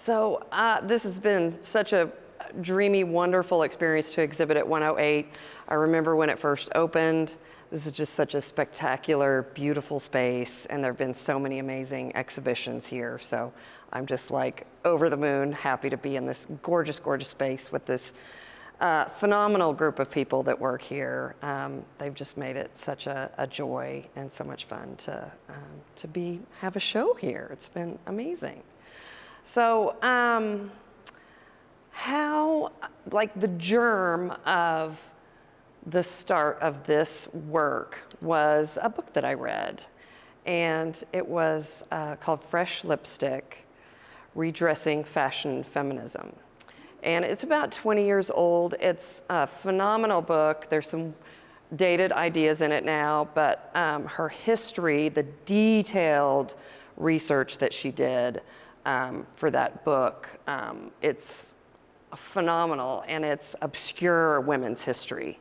This has been such a dreamy, wonderful experience to exhibit at 108. I remember when it first opened. This is just such a spectacular, beautiful space, and there have been so many amazing exhibitions here. So I'm just like over the moon, happy to be in this gorgeous, gorgeous space with this phenomenal group of people that work here. They've just made it such a joy and so much fun to have a show here. It's been amazing. So how, like the germ of the start of this work was a book that I read, and it was called Fresh Lipstick, Redressing Fashion Feminism. And it's about 20 years old. It's a phenomenal book. There's some dated ideas in it now, but her history, the detailed research that she did for that book, it's phenomenal, and it's obscure women's history.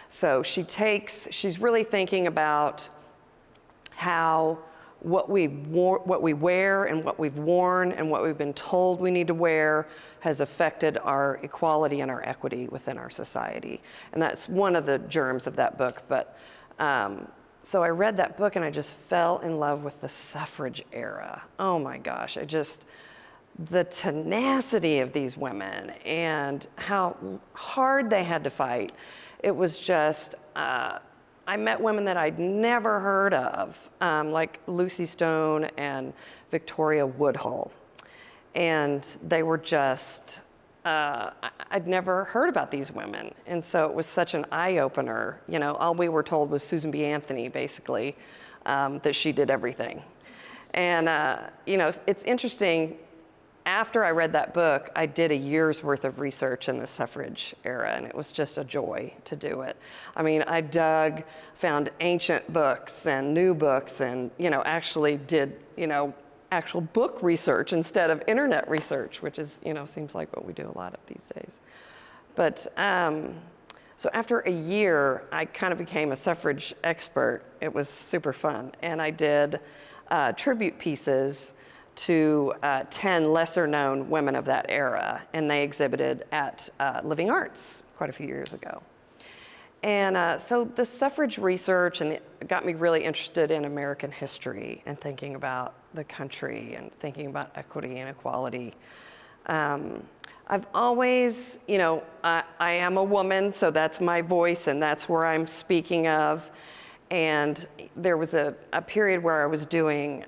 So she's really thinking about how what we wear and what we've worn and what we've been told we need to wear has affected our equality and our equity within our society. And that's one of the germs of that book. But so I read that book and I just fell in love with the suffrage era. Oh my gosh, the tenacity of these women and how hard they had to fight. It was just, I met women that I'd never heard of, like Lucy Stone and Victoria Woodhull. And they were just, I'd never heard about these women. And so it was such an eye-opener. You know, all we were told was Susan B. Anthony, basically, that she did everything. And, you know, it's interesting. After I read that book, I did a year's worth of research in the suffrage era, and it was just a joy to do it. I mean, I found ancient books and new books, and, you know, actually did, you know, actual book research instead of internet research, which is, you know, seems like what we do a lot of these days. But so after a year, I kind of became a suffrage expert. It was super fun, and I did tribute pieces to 10 lesser-known women of that era, and they exhibited at Living Arts quite a few years ago. And so the suffrage research it got me really interested in American history and thinking about the country and thinking about equity and equality. I've always, you know, I am a woman, so that's my voice and that's where I'm speaking of. And there was a period where I was doing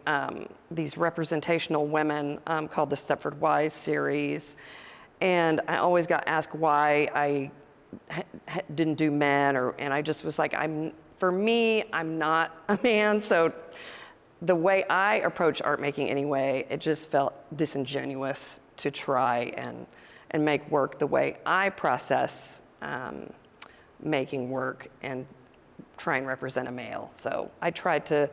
these representational women called the Stepford Wives series. And I always got asked why I didn't do men, and I just was like, for me, I'm not a man. So the way I approach art making anyway, it just felt disingenuous to try and make work the way I process making work and try and represent a male. So I tried to,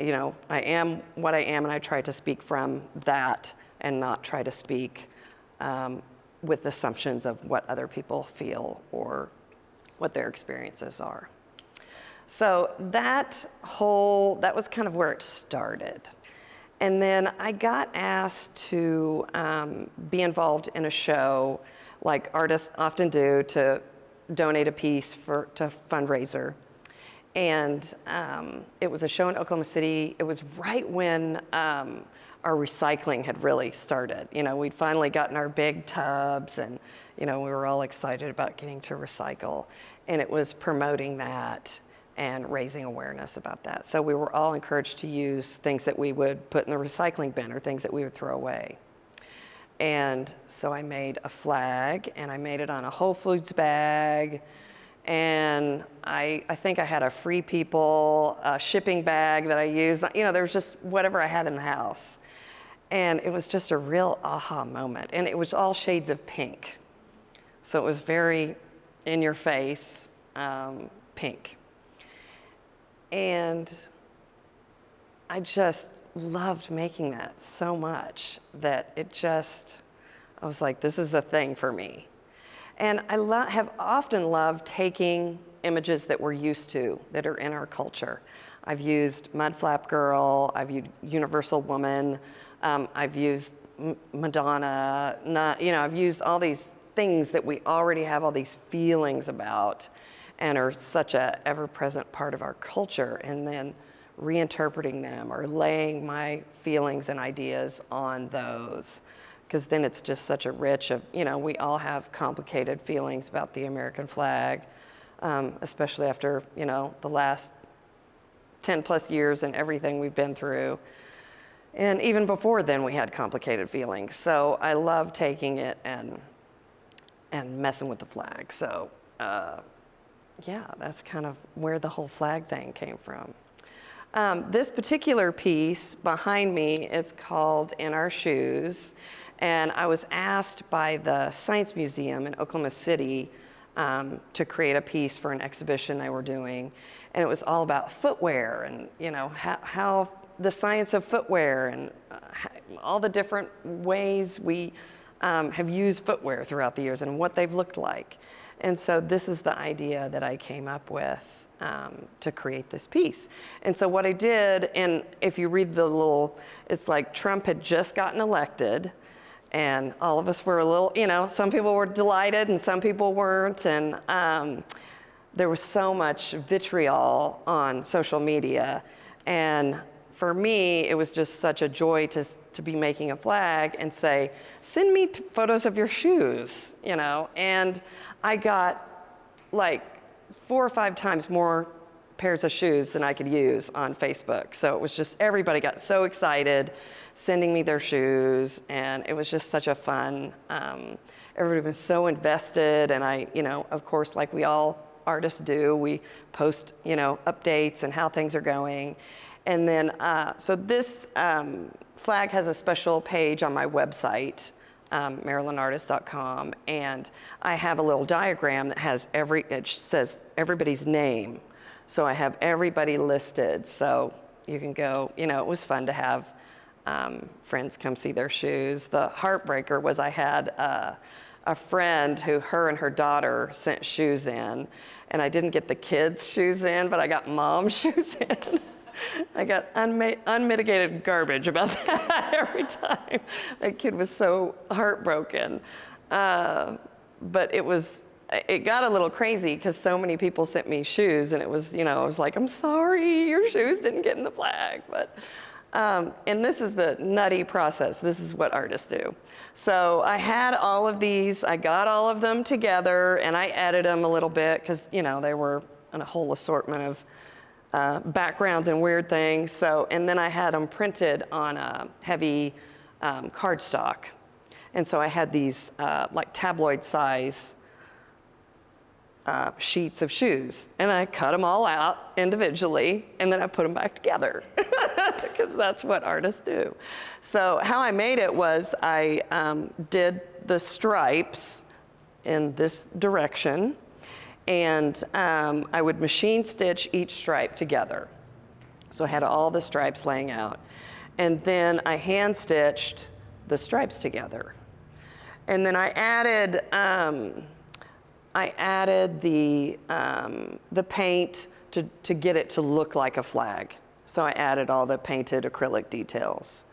you know, I am what I am, and I try to speak from that and not try to speak with assumptions of what other people feel or what their experiences are. So that was kind of where it started. And then I got asked to be involved in a show, like artists often do, to donate a piece to fundraiser. And it was a show in Oklahoma City. It was right when our recycling had really started. You know, we'd finally gotten our big tubs, and, you know, we were all excited about getting to recycle. And it was promoting that and raising awareness about that. So we were all encouraged to use things that we would put in the recycling bin or things that we would throw away. And so I made a flag, and I made it on a Whole Foods bag. And I think I had a Free People shipping bag that I used. You know, there was just whatever I had in the house. And it was just a real aha moment. And it was all shades of pink. So it was very in your face pink. And I just loved making that so much that I was like, this is a thing for me. And I have often loved taking images that we're used to, that are in our culture. I've used Mud Flap Girl, I've used Universal Woman, I've used Madonna, I've used all these things that we already have all these feelings about and are such a ever-present part of our culture, and then reinterpreting them or laying my feelings and ideas on those. Because then it's just such a rich we all have complicated feelings about the American flag, especially after, the last 10 plus years and everything we've been through. And even before then, we had complicated feelings. So I love taking it and messing with the flag. So that's kind of where the whole flag thing came from. This particular piece behind me is called In Our Shoes. And I was asked by the Science Museum in Oklahoma City to create a piece for an exhibition they were doing. And it was all about footwear and, how the science of footwear and all the different ways we have used footwear throughout the years and what they've looked like. And so this is the idea that I came up with to create this piece. And so what I did, and if you read it's like Trump had just gotten elected, and all of us were a little, some people were delighted and some people weren't. And there was so much vitriol on social media. And for me, it was just such a joy to be making a flag and say, send me photos of your shoes, And I got like 4 or 5 times more pairs of shoes than I could use on Facebook. So it was just, everybody got so excited sending me their shoes, and it was just such a fun, everybody was so invested, and I, of course, like we all artists do, we post, updates and how things are going. And then, so this flag has a special page on my website, MarilynArtus.com, and I have a little diagram that has it says everybody's name. So I have everybody listed, so you can go, it was fun to have friends come see their shoes. The heartbreaker was I had a friend who her and her daughter sent shoes in, and I didn't get the kids' shoes in, but I got mom's shoes in. I got unmitigated garbage about that every time. That kid was so heartbroken. But it got a little crazy because so many people sent me shoes, and it was, I was like, I'm sorry, your shoes didn't get in the flag. But, and this is the nutty process. This is what artists do. So I had all of these, I got all of them together, and I edited them a little bit because, they were in a whole assortment of backgrounds and weird things. So, and then I had them printed on a heavy cardstock. And so I had these like tabloid size sheets of shoes, and I cut them all out individually, and then I put them back together because that's what artists do. So how I made it was I did the stripes in this direction, and I would machine stitch each stripe together. So I had all the stripes laying out, and then I hand stitched the stripes together, and then I added the paint to get it to look like a flag. So I added all the painted acrylic details.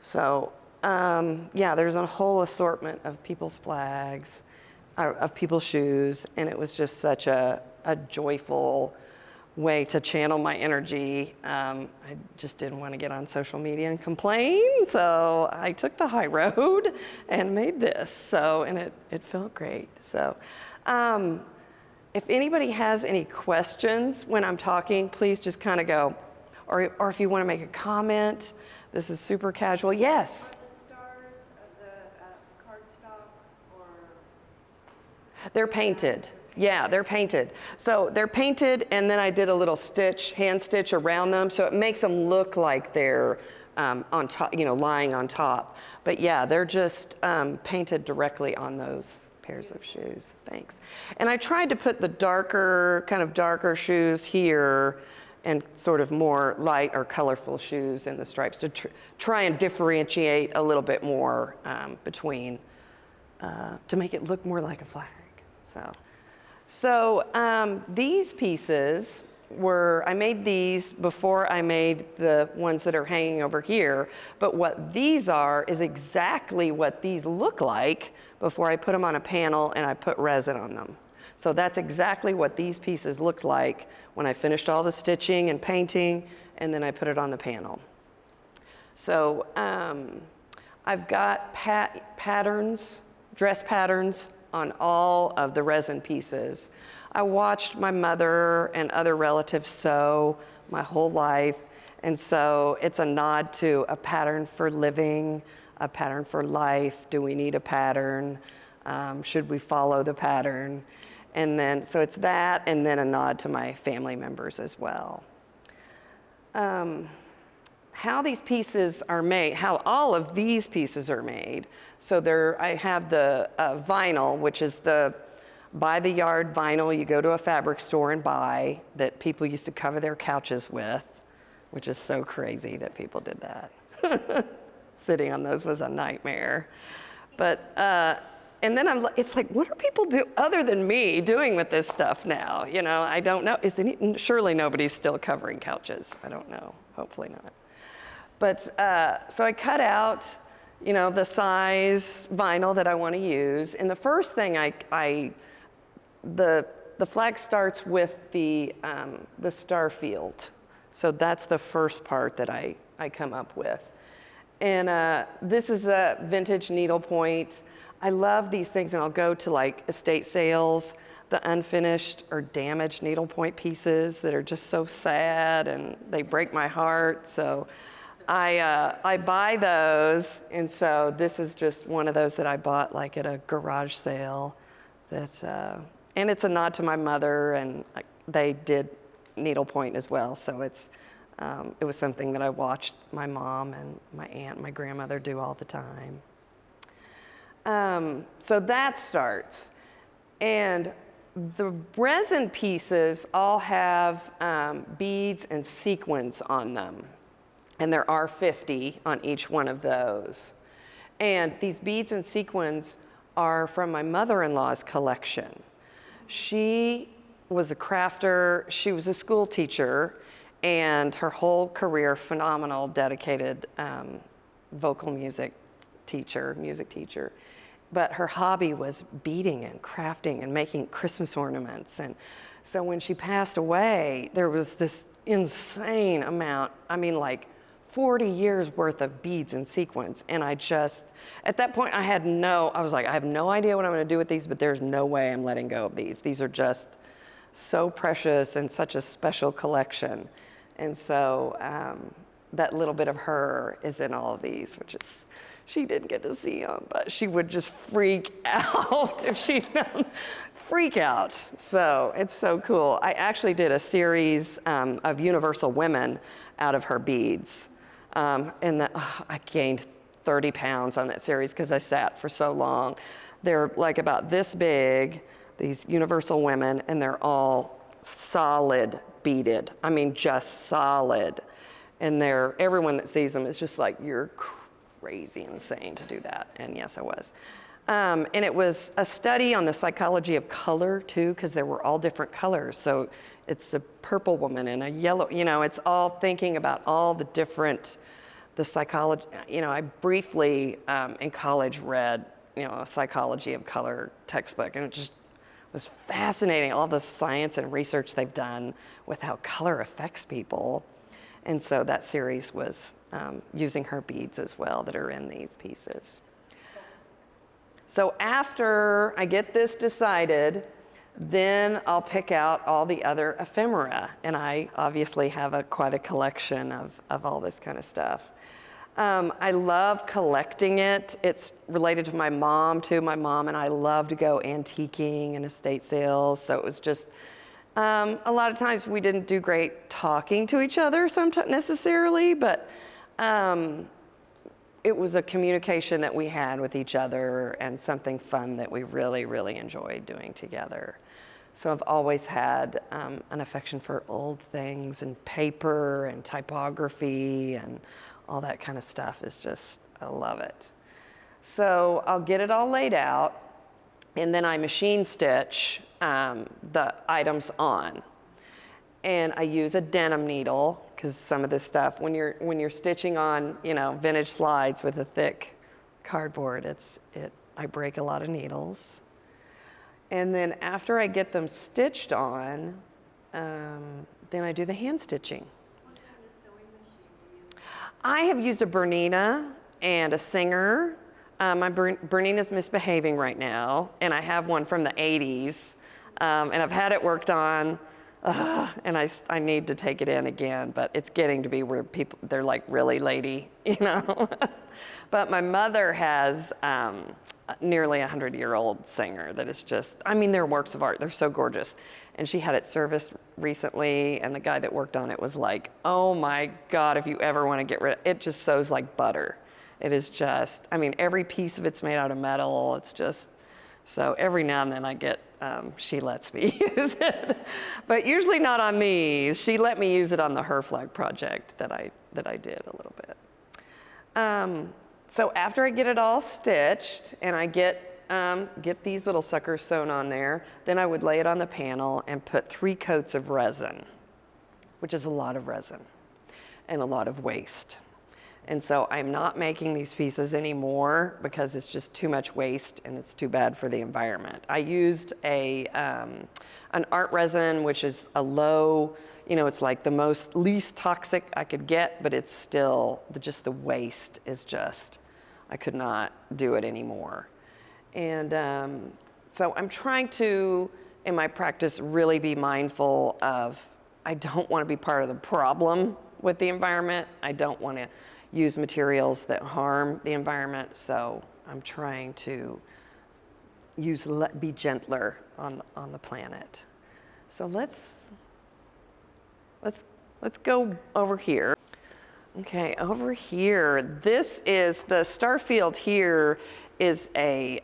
So there's a whole assortment of people's flags, of people's shoes, and it was just such a joyful way to channel my energy. I just didn't want to get on social media and complain, so I took the high road and made this. So, and it felt great. So, if anybody has any questions when I'm talking, please just kind of go, or if you want to make a comment, this is super casual. Yes? Are the stars of the cardstock, or? They're painted. Yeah, they're painted. So they're painted, and then I did a little hand stitch around them, so it makes them look like they're on top, lying on top. But yeah, they're just painted directly on those pairs of shoes. Thanks. And I tried to put the darker shoes here and sort of more light or colorful shoes in the stripes to try and differentiate a little bit more between, to make it look more like a flag. So these pieces I made these before I made the ones that are hanging over here, but what these are is exactly what these look like before I put them on a panel and I put resin on them. So that's exactly what these pieces looked like when I finished all the stitching and painting, and then I put it on the panel. So I've got patterns, dress patterns on all of the resin pieces. I watched my mother and other relatives sew my whole life, and so it's a nod to a pattern for living, a pattern for life. Do we need a pattern? Should we follow the pattern? And then, so it's that, and then a nod to my family members as well. How these pieces are made, how all of these pieces are made. So I have the vinyl, which is the by the yard vinyl you go to a fabric store and buy, that people used to cover their couches with, which is so crazy that people did that. Sitting on those was a nightmare. But, and then it's like, what are people other than me doing with this stuff now? You know, I don't know. Surely nobody's still covering couches. I don't know, hopefully not. But, so I cut out, you know, the size vinyl that I want to use. And the first thing the flag starts with the star field. So that's the first part that I come up with. And this is a vintage needlepoint. I love these things, and I'll go to like estate sales, the unfinished or damaged needlepoint pieces that are just so sad and they break my heart. So I buy those, and so this is just one of those that I bought like at a garage sale. And it's a nod to my mother, and they did needlepoint as well. So it was something that I watched my mom and my aunt, my grandmother do all the time. So that starts. And the resin pieces all have beads and sequins on them. And there are 50 on each one of those. And these beads and sequins are from my mother-in-law's collection. She was a crafter, she was a school teacher, and her whole career, phenomenal, dedicated vocal music teacher. But her hobby was beading and crafting and making Christmas ornaments. And so when she passed away, there was this insane amount, I mean like 40 years worth of beads and sequins. And at that point I was like, I have no idea what I'm gonna do with these, but there's no way I'm letting go of these. These are just so precious and such a special collection. And so that little bit of her is in all of these, which is, she didn't get to see them, but she would just freak out if she'd known. Freak out. So it's so cool. I actually did a series of Universal Women out of her beads. I gained 30 pounds on that series because I sat for so long. They're like about this big, these Universal Women, and they're all solid beaded. I mean, just solid. And everyone that sees them is just like, you're crazy insane to do that. And yes, I was. And it was a study on the psychology of color too, because there were all different colors. So it's a purple woman and a yellow, you know, it's all thinking about all the psychology. You know, I briefly in college read, you know, a psychology of color textbook, and it just was fascinating, all the science and research they've done with how color affects people. And so that series was using her beads as well that are in these pieces. So after I get this decided, then I'll pick out all the other ephemera. And I obviously have quite a collection of all this kind of stuff. I love collecting it. It's related to my mom too. My mom and I love to go antiquing and estate sales. So it was just, a lot of times we didn't do great talking to each other sometimes necessarily, but it was a communication that we had with each other and something fun that we really, really enjoyed doing together. So I've always had an affection for old things and paper and typography and all that kind of stuff is just, I love it. So I'll get it all laid out, and then I machine stitch the items on. And I use a denim needle because some of this stuff, when you're stitching on, vintage slides with a thick cardboard, I break a lot of needles. And then after I get them stitched on, then I do the hand stitching. What kind of sewing machine do you use? I have used a Bernina and a Singer. My Bernina's misbehaving right now, and I have one from the 80s, and I've had it worked on, and I need to take it in again, but it's getting to be where they're like, really, lady, But my mother has nearly 100-year-old Singer that is just, they're works of art. They're so gorgeous. And she had it serviced recently, and the guy that worked on it was like, oh my God, if you ever want to get rid of it, it just sews like butter. It is just, every piece of it's made out of metal. It's just, so every now and then I get, she lets me use it, but usually not on these. She let me use it on the Her Flag project that I did a little bit. So after I get it all stitched and I get these little suckers sewn on there, then I would lay it on the panel and put 3 coats of resin, which is a lot of resin and a lot of waste. And so I'm not making these pieces anymore because it's just too much waste and it's too bad for the environment. I used an art resin, which is a low, it's like the least toxic I could get, but it's still, just the waste is just, I could not do it anymore. And so I'm trying to, in my practice, really be mindful of, I don't want to be part of the problem with the environment. I don't want to use materials that harm the environment, so I'm trying to be gentler on the planet. So let's go over here. Okay, over here, this is the star field here is a,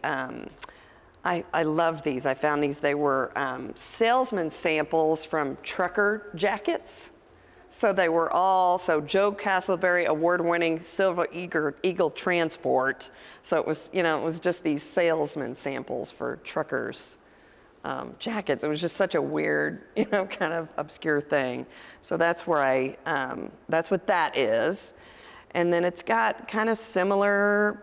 I love these. I found these. They were salesman samples from trucker jackets. So they were all, Joe Castleberry award-winning Silver Eagle Transport. So it was just these salesman samples for truckers' jackets. It was just such a weird, kind of obscure thing. So that's where that's what that is. And then it's got kind of similar,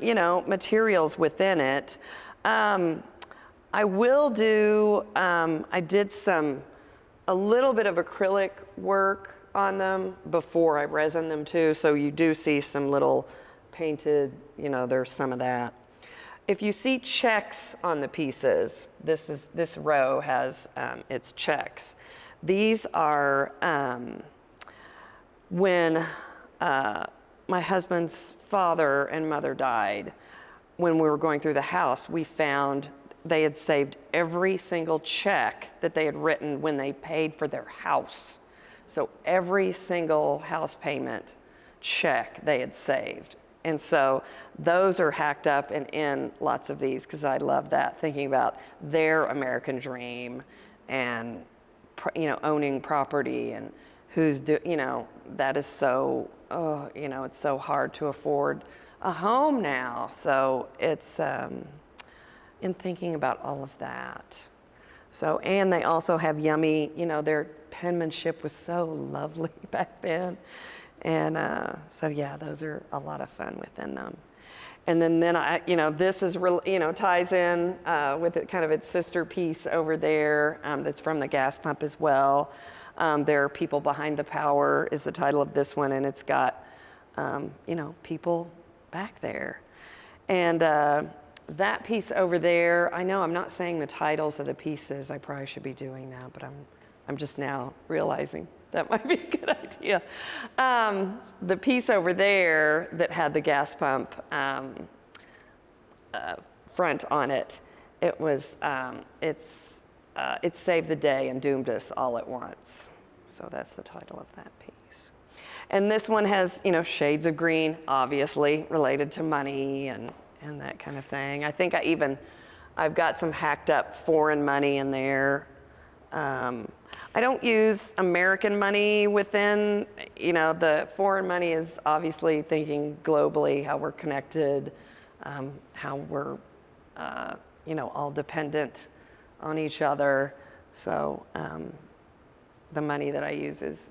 materials within it. I will do, I did a little bit of acrylic work on them before I resin them too. So you do see some little painted, there's some of that. If you see checks on the pieces, this row has its checks. These are when my husband's father and mother died. When we were going through the house, we found they had saved every single check that they had written when they paid for their house. So every single house payment check they had saved. And so those are hacked up and in lots of these because I love that, thinking about their American dream and, owning property and that is so, it's so hard to afford a home now. So it's in thinking about all of that. So, and they also have yummy, their penmanship was so lovely back then. And so, yeah, those are a lot of fun within them. And then this is, ties in with kind of its sister piece over there that's from the gas pump as well. There are People Behind the Power is the title of this one, and it's got, people back there. And that piece over there, I know I'm not saying the titles of the pieces. I probably should be doing that, but I'm just now realizing that might be a good idea. The piece over there that had the gas pump front on it, it was, it saved the day and doomed us all at once. So that's the title of that piece. And this one has, shades of green, obviously related to money and that kind of thing. I think I've got some hacked up foreign money in there. I don't use American money within, the foreign money is obviously thinking globally, how we're connected, how we're, all dependent on each other. So the money that I use is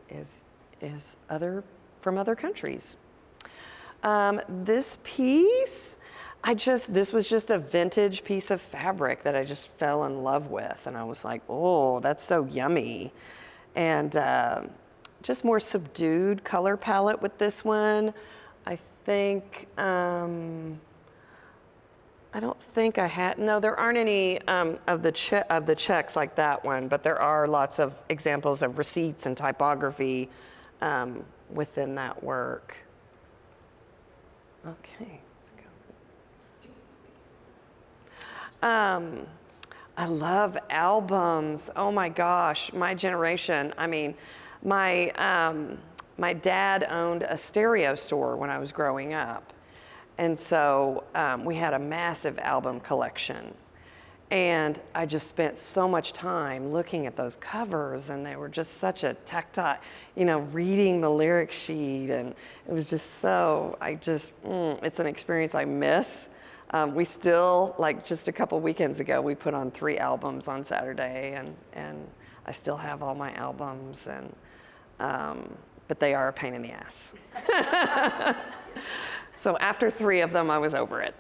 from other countries. This piece, this was just a vintage piece of fabric that I just fell in love with. And I was like, oh, that's so yummy. And just more subdued color palette with this one. I think, I don't think I had, no, there aren't any of the checks like that one, but there are lots of examples of receipts and typography within that work. Okay, let's go. I love albums. Oh my gosh, my generation. I mean, my dad owned a stereo store when I was growing up. And so we had a massive album collection. And I just spent so much time looking at those covers, and they were just such a tactile, reading the lyric sheet, and it was just so, it's an experience I miss. We still, like just a couple weekends ago, we put on 3 albums on Saturday, and I still have all my albums, and but they are a pain in the ass. So after 3 of them, I was over it.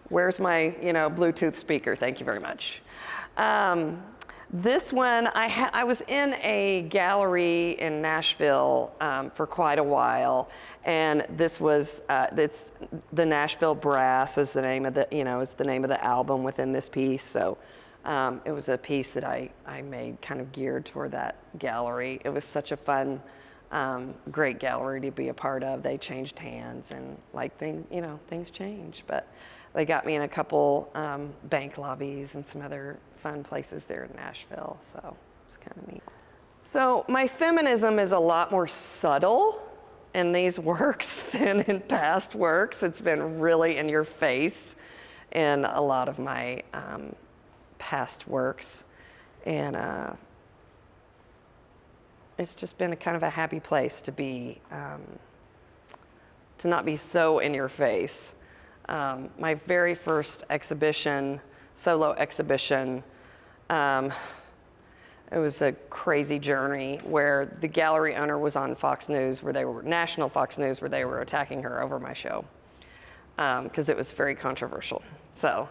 Where's my, Bluetooth speaker? Thank you very much. This one, I was in a gallery in Nashville for quite a while, and this was, it's the Nashville Brass is the name of the album within this piece. So it was a piece that I made kind of geared toward that gallery. It was such a fun, great gallery to be a part of. They changed hands, and things change, but they got me in a couple bank lobbies and some other fun places there in Nashville, so it's kind of neat. So my feminism is a lot more subtle in these works than in past works. It's been really in your face in a lot of my past works, and it's just been a kind of a happy place to be, to not be so in your face. My very first exhibition, solo exhibition, it was a crazy journey where the gallery owner was on Fox News, national Fox News, where they were attacking her over my show, because it was very controversial. So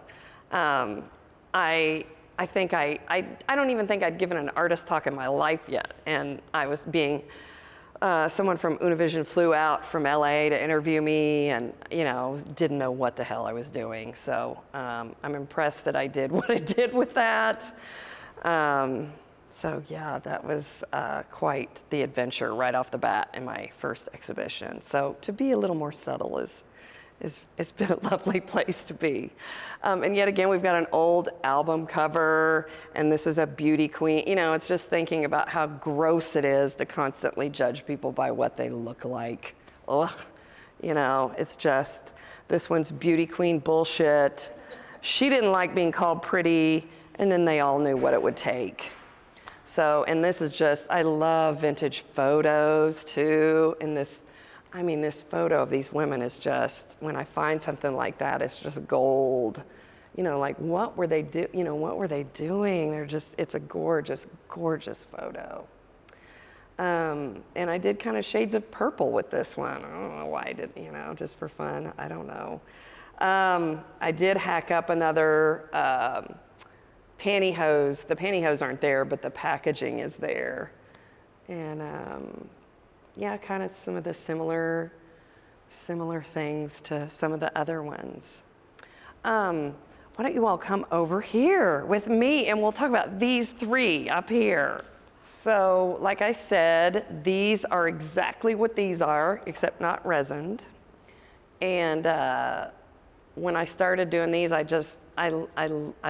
I don't even think I'd given an artist talk in my life yet, and I was being, someone from Univision flew out from LA to interview me, and didn't know what the hell I was doing. So I'm impressed that I did what I did with that. So yeah, that was quite the adventure right off the bat in my first exhibition. So to be a little more subtle it's been a lovely place to be. And yet again, we've got an old album cover, and this is a beauty queen. It's just thinking about how gross it is to constantly judge people by what they look like. Ugh, it's just, this one's beauty queen bullshit. She didn't like being called pretty, and then they all knew what it would take. So, and this is just, I love vintage photos too, and this photo of these women is just, when I find something like that, it's just gold. What were they doing? It's a gorgeous, gorgeous photo. And I did kind of shades of purple with this one. I don't know why I did, just for fun. I don't know. I did hack up another pantyhose. The pantyhose aren't there, but the packaging is there. And yeah, kind of some of the similar things to some of the other ones. Why don't you all come over here with me, and we'll talk about these 3 up here. So, like I said, these are exactly what these are, except not resined. And when I started doing these, I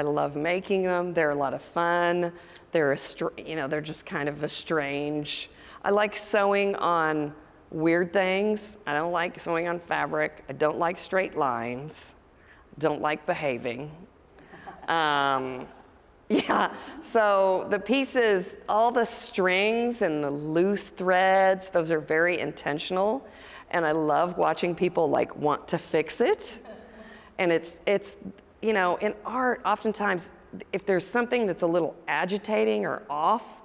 love making them. They're a lot of fun. They're just kind of a strange. I like sewing on weird things. I don't like sewing on fabric. I don't like straight lines. Don't like behaving. Yeah, so the pieces, all the strings and the loose threads, those are very intentional. And I love watching people want to fix it. And it's in art, oftentimes, if there's something that's a little agitating or off,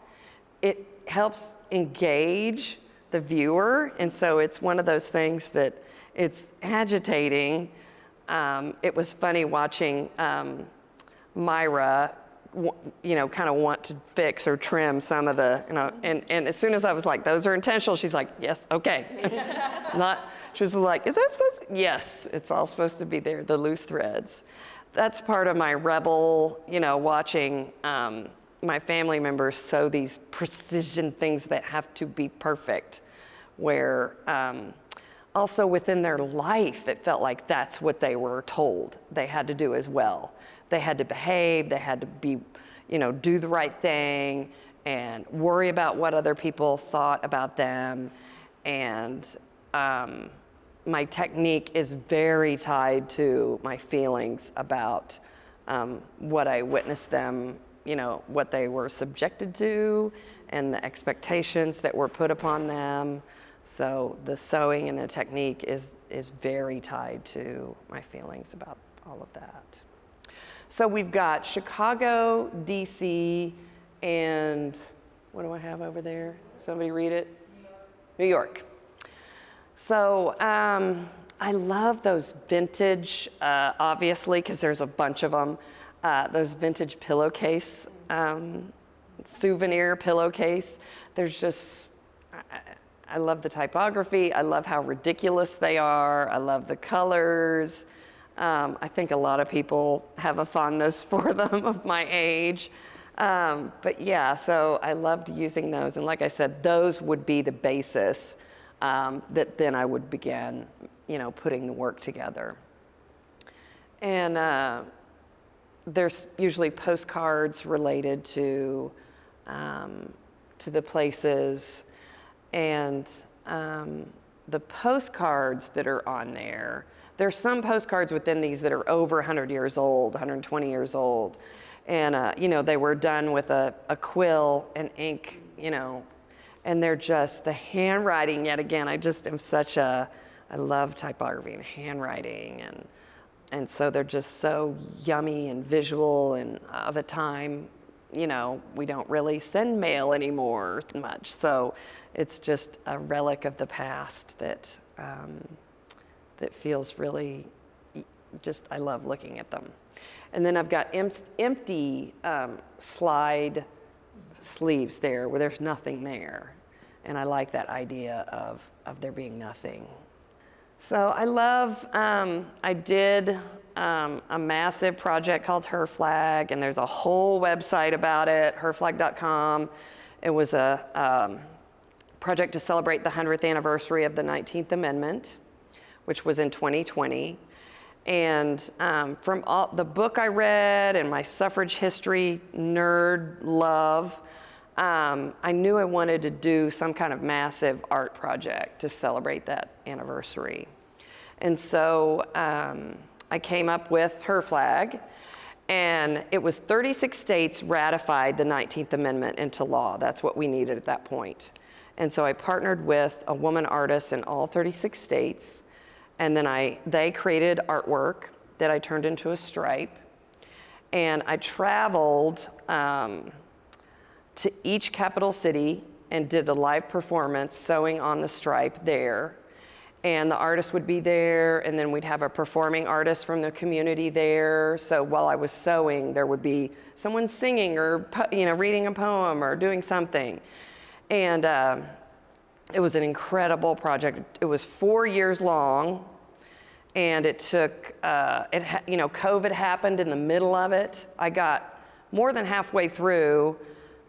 it helps engage the viewer, and so it's one of those things that it's agitating. It was funny watching Myra, kind of want to fix or trim some of the, and as soon as I was like, those are intentional, she's like, yes, okay. She was like, is that supposed to? Yes, it's all supposed to be there, the loose threads. That's part of my rebel, watching my family members sew these precision things that have to be perfect, where also within their life, it felt like that's what they were told they had to do as well. They had to behave, they had to be, do the right thing and worry about what other people thought about them. And my technique is very tied to my feelings about what I witnessed them, what they were subjected to and the expectations that were put upon them. So the sewing and the technique is very tied to my feelings about all of that. So we've got Chicago, D.C, and what do I have over there? Somebody read it? New York. So I love those vintage, obviously, because there's a bunch of them, those vintage pillowcase, souvenir pillowcase. There's just, I love the typography. I love how ridiculous they are. I love the colors. I think a lot of people have a fondness for them of my age. But yeah, so I loved using those. And like I said, those would be the basis that then I would begin, putting the work together. And there's usually postcards related to the places. And the postcards that are on there's some postcards within these that are over 100 years old, 120 years old. And, they were done with a quill and ink, and they're just, the handwriting, yet again, I just am I love typography and handwriting. And so they're just so yummy and visual and of a time, we don't really send mail anymore much. So it's just a relic of the past that feels really, I love looking at them. And then I've got empty slide sleeves there where there's nothing there. And I like that idea of there being nothing. So I love, I did a massive project called Her Flag, and there's a whole website about it, herflag.com. It was a project to celebrate the 100th anniversary of the 19th Amendment, which was in 2020. And from all the book I read and my suffrage history nerd love, I knew I wanted to do some kind of massive art project to celebrate that anniversary. And so I came up with Her Flag, and it was 36 states ratified the 19th Amendment into law. That's what we needed at that point. And so I partnered with a woman artist in all 36 states. And then they created artwork that I turned into a stripe. And I traveled to each capital city and did a live performance sewing on the stripe there. And the artist would be there, and then we'd have a performing artist from the community there. So while I was sewing, there would be someone singing or reading a poem or doing something. And it was an incredible project. It was 4 years long. And it took, COVID happened in the middle of it. I got more than halfway through.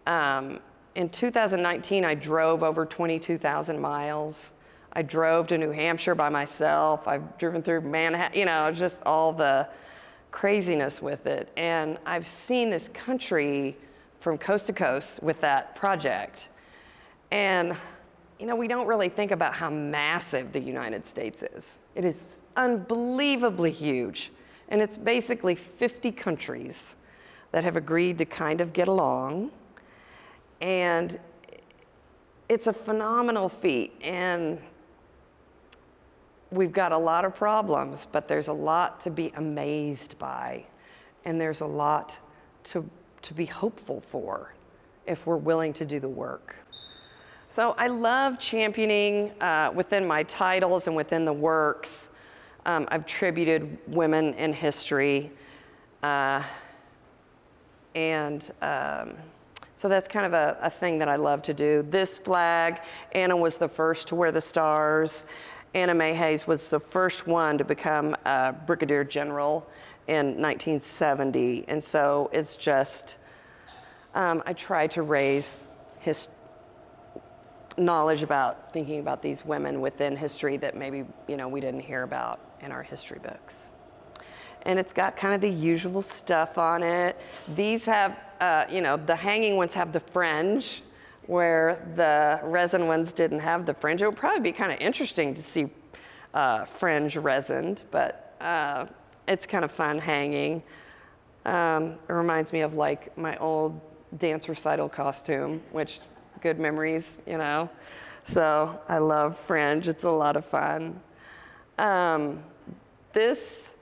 In 2019, I drove over 22,000 miles. I drove to New Hampshire by myself. I've driven through Manhattan, just all the craziness with it. And I've seen this country from coast to coast with that project. And we don't really think about how massive the United States is. It is unbelievably huge. And it's basically 50 countries that have agreed to kind of get along. And it's a phenomenal feat. And we've got a lot of problems, but there's a lot to be amazed by. And there's a lot to be hopeful for. if we're willing to do the work. So I love championing within my titles and within the works. I've tributed women in history. So that's kind of a thing that I love to do. This flag, Anna was the first to wear the stars. Anna Mae Hayes was the first one to become a brigadier general in 1970. And so it's just, I try to raise his knowledge about thinking about these women within history that maybe, we didn't hear about in our history books. And it's got kind of the usual stuff on it. These have, the hanging ones have the fringe, where the resin ones didn't have the fringe. It would probably be kind of interesting to see fringe resined, but it's kind of fun hanging. It reminds me of like my old dance recital costume, which good memories, So I love fringe, it's a lot of fun. This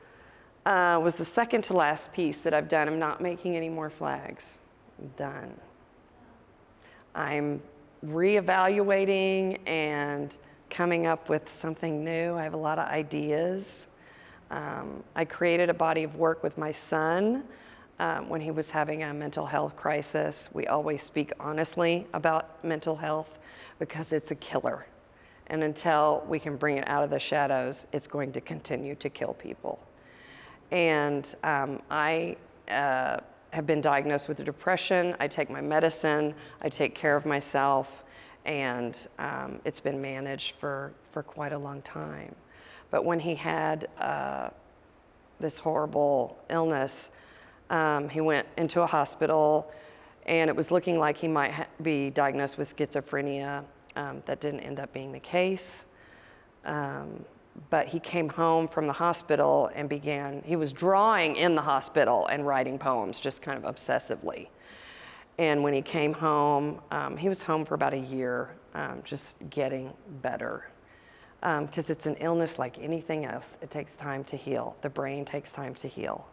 was the second to last piece that I've done. I'm not making any more flags. I'm done. I'm reevaluating and coming up with something new. I have a lot of ideas. I created a body of work with my son when he was having a mental health crisis. We always speak honestly about mental health because it's a killer. And until we can bring it out of the shadows, it's going to continue to kill people. And I have been diagnosed with depression. I take my medicine, I take care of myself, and it's been managed for quite a long time. But when he had this horrible illness, he went into a hospital, and it was looking like he might be diagnosed with schizophrenia. That didn't end up being the case. But he came home from the hospital and he was drawing in the hospital and writing poems, just kind of obsessively. And when he came home, he was home for about a year, just getting better. Because it's an illness like anything else. It takes time to heal. The brain takes time to heal.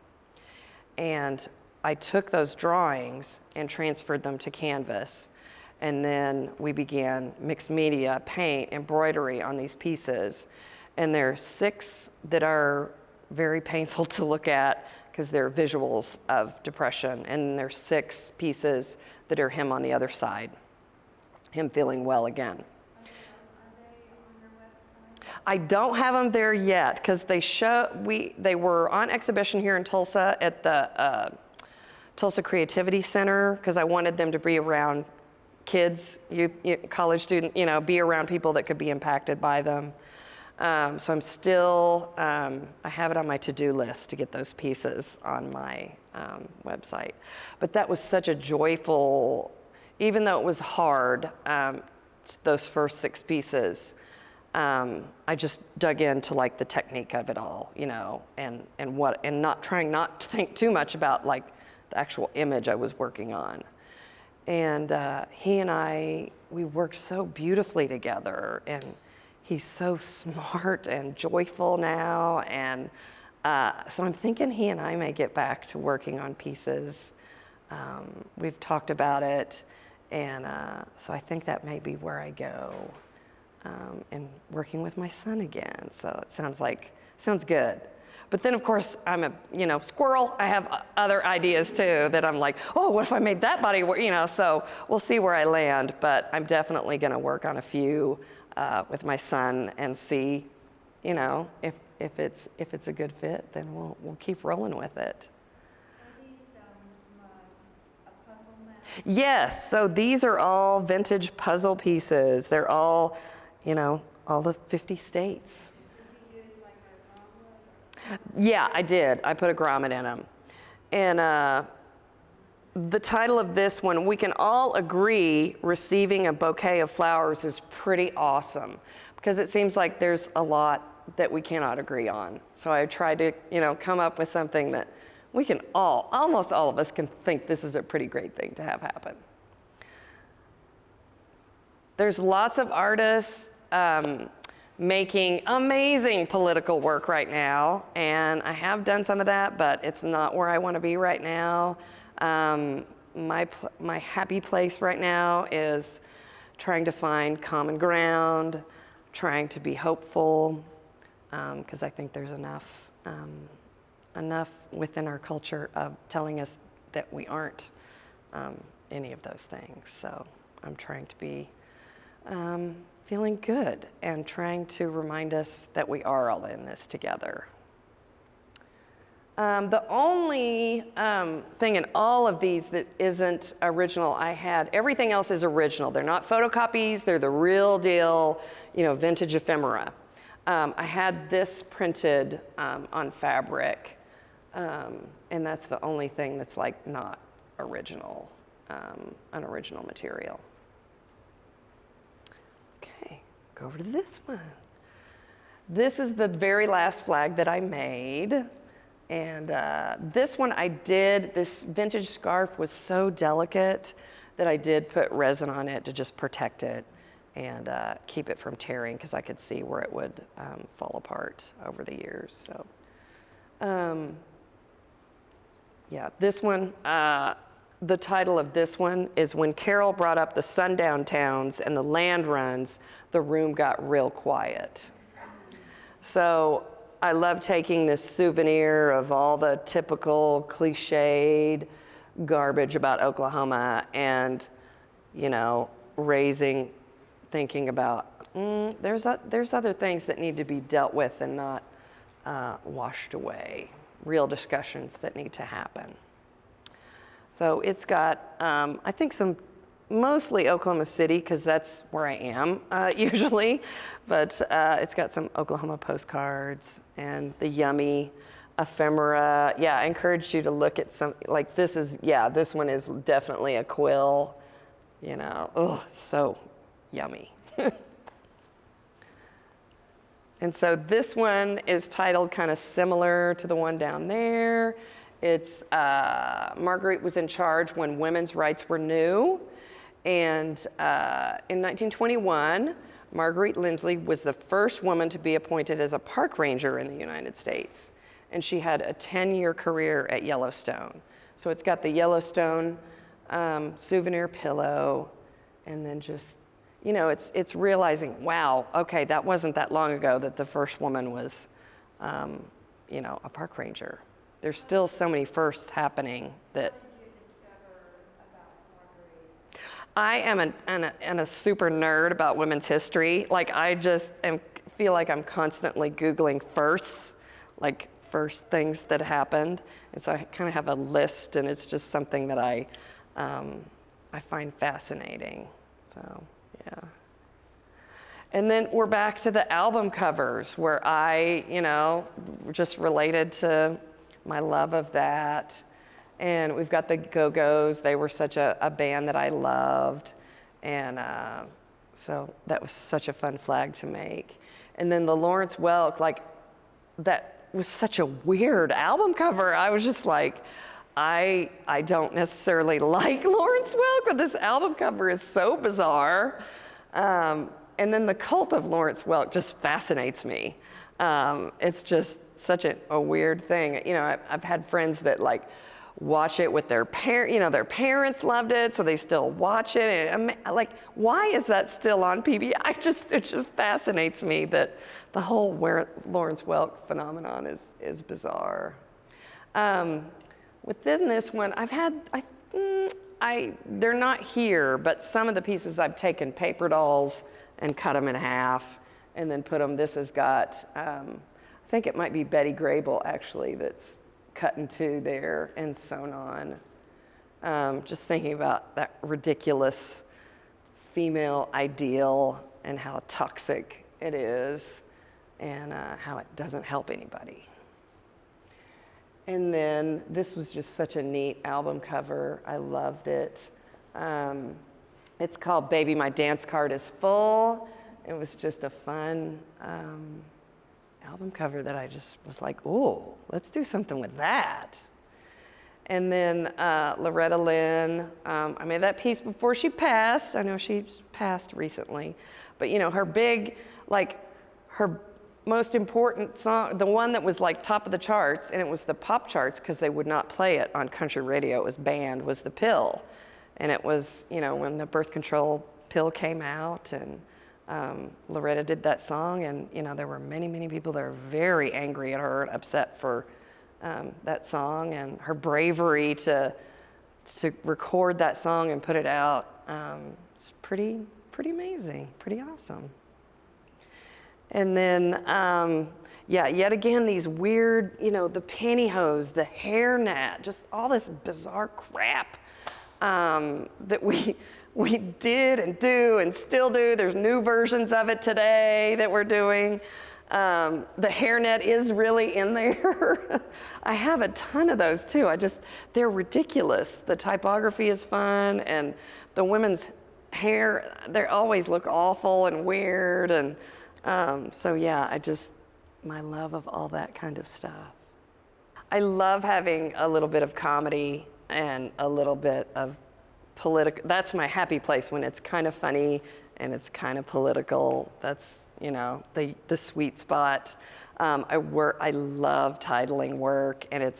And I took those drawings and transferred them to canvas. And then we began mixed media, paint, embroidery on these pieces. And there are 6 that are very painful to look at because they're visuals of depression. And there's 6 pieces that are him on the other side, him feeling well again. Are they on your website? I don't have them there yet because they were on exhibition here in Tulsa at the Tulsa Creativity Center because I wanted them to be around kids, youth, college student, be around people that could be impacted by them. So I'm still, I have it on my to-do list to get those pieces on my website. But that was such a joyful, even though it was hard, those first 6 pieces, I just dug into like the technique of it all, and not trying not to think too much about like the actual image I was working on. And he and I, we worked so beautifully together, and he's so smart and joyful now, and so I'm thinking he and I may get back to working on pieces. We've talked about it, and so I think that may be where I go, and working with my son again. So it sounds good. But then, of course, I'm a squirrel. I have other ideas too that I'm like, oh, what if I made that body work? So we'll see where I land. But I'm definitely going to work on a few with my son and see, if it's a good fit, then we'll keep rolling with it. Are these a puzzle map? Yes. So these are all vintage puzzle pieces. They're all, all the 50 states. Did you use like a grommet? Yeah, I did. I put a grommet in them. And the title of this one, we can all agree receiving a bouquet of flowers is pretty awesome, because it seems like there's a lot that we cannot agree on. So I tried to, come up with something that we can almost all of us can think this is a pretty great thing to have happen. There's lots of artists making amazing political work right now, and I have done some of that, but it's not where I want to be right now. my happy place right now is trying to find common ground, trying to be hopeful, because I think there's enough within our culture of telling us that we aren't any of those things. So I'm trying to be feeling good and trying to remind us that we are all in this together. The only thing in all of these that isn't original, everything else is original. They're not photocopies, they're the real deal, vintage ephemera. I had this printed on fabric, and that's the only thing that's like not original, an original material. Okay, go over to this one. This is the very last flag that I made. And this one this vintage scarf was so delicate that I did put resin on it to just protect it and keep it from tearing, because I could see where it would fall apart over the years. So, yeah, this one, the title of this one is When Carol Brought Up the Sundown Towns and the Land Runs, the Room Got Real Quiet. So I love taking this souvenir of all the typical cliched garbage about Oklahoma and, thinking about, there's other things that need to be dealt with and not washed away, real discussions that need to happen. So it's got, I think, mostly Oklahoma City, because that's where I am usually, but it's got some Oklahoma postcards and the yummy ephemera. Yeah, I encourage you to look at some, like this one is definitely a quill, so yummy. And so this one is titled kind of similar to the one down there. It's Marguerite was in charge when women's rights were new. And in 1921, Marguerite Lindsley was the first woman to be appointed as a park ranger in the United States. And she had a 10-year career at Yellowstone. So it's got the Yellowstone souvenir pillow, and then just, it's realizing, wow, okay, that wasn't that long ago that the first woman was, a park ranger. There's still so many firsts happening that. I am a super nerd about women's history. Like, I just feel like I'm constantly Googling firsts, like first things that happened. And so I kind of have a list, and it's just something that I find fascinating. So, yeah. And then we're back to the album covers, where I, just related to my love of that. And we've got the Go-Go's. They were such a band that I loved. And so that was such a fun flag to make. And then the Lawrence Welk, like, that was such a weird album cover. I was just like, I don't necessarily like Lawrence Welk, but this album cover is so bizarre. And then the cult of Lawrence Welk just fascinates me. It's just such a weird thing. I've had friends that watch it with their parents. Their parents loved it, so they still watch it. And why is that still on PBS? It just fascinates me that the whole Lawrence Welk phenomenon is bizarre. Within this one, they're not here, but some of the pieces I've taken paper dolls and cut them in half and then put them. This has got, I think it might be Betty Grable actually that's cut in two there and sewn on. Just thinking about that ridiculous female ideal and how toxic it is and how it doesn't help anybody. And then this was just such a neat album cover. I loved it. It's called Baby, My Dance Card is Full. It was just a fun album cover that I just was like, ooh, let's do something with that. And then Loretta Lynn, I made that piece before she passed. I know she passed recently. But her big, her most important song, the one that was like top of the charts, and it was the pop charts because they would not play it on country radio, it was banned, was The Pill. And it was, you know, when the birth control pill came out, and Loretta did that song, and, you know, there were many, many people that were very angry at her and upset for that song, and her bravery to record that song and put it out. It's pretty amazing, pretty awesome. And then, yeah, yet again, these weird, you know, the pantyhose, the hairnet, just all this bizarre crap that we did and do and still do. There's new versions of it today that we're doing. The hairnet is really in there. I have a ton of those too. They're ridiculous. The typography is fun, and the women's hair, they always look awful and weird, and so yeah, my love of all that kind of stuff. I love having a little bit of comedy and a little bit of political. That's my happy place, when it's kind of funny and it's kind of political. That's, you know, the sweet spot. I love titling work, and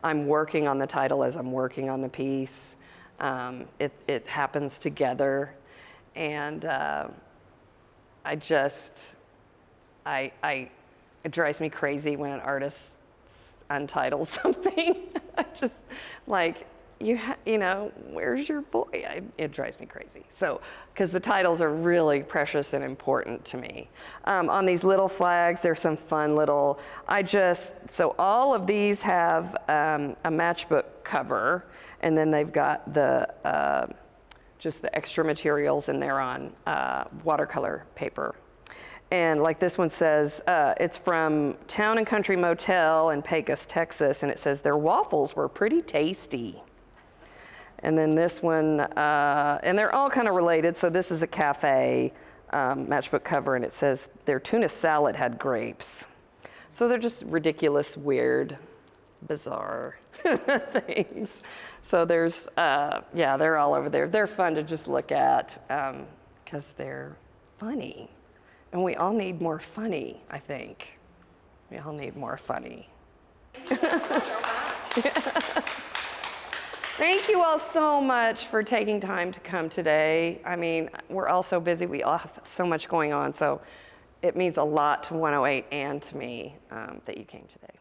I'm working on the title as I'm working on the piece. It happens together, and it drives me crazy when an artist untitles something. I just like, you know, where's your voice? It drives me crazy. So, because the titles are really precious and important to me. On these little flags, there's some fun little, so all of these have a matchbook cover, and then they've got just the extra materials in there on watercolor paper. And like this one says, it's from Town and Country Motel in Pecos, Texas, and it says, their waffles were pretty tasty. And then this one, and they're all kind of related. So this is a cafe matchbook cover, and it says, their tuna salad had grapes. So they're just ridiculous, weird, bizarre things. So there's, yeah, they're all over there. They're fun to just look at because they're funny. And we all need more funny, I think. We all need more funny. Thank you all so much for taking time to come today. I mean, we're all so busy. We all have so much going on. So it means a lot to 108 and to me that you came today.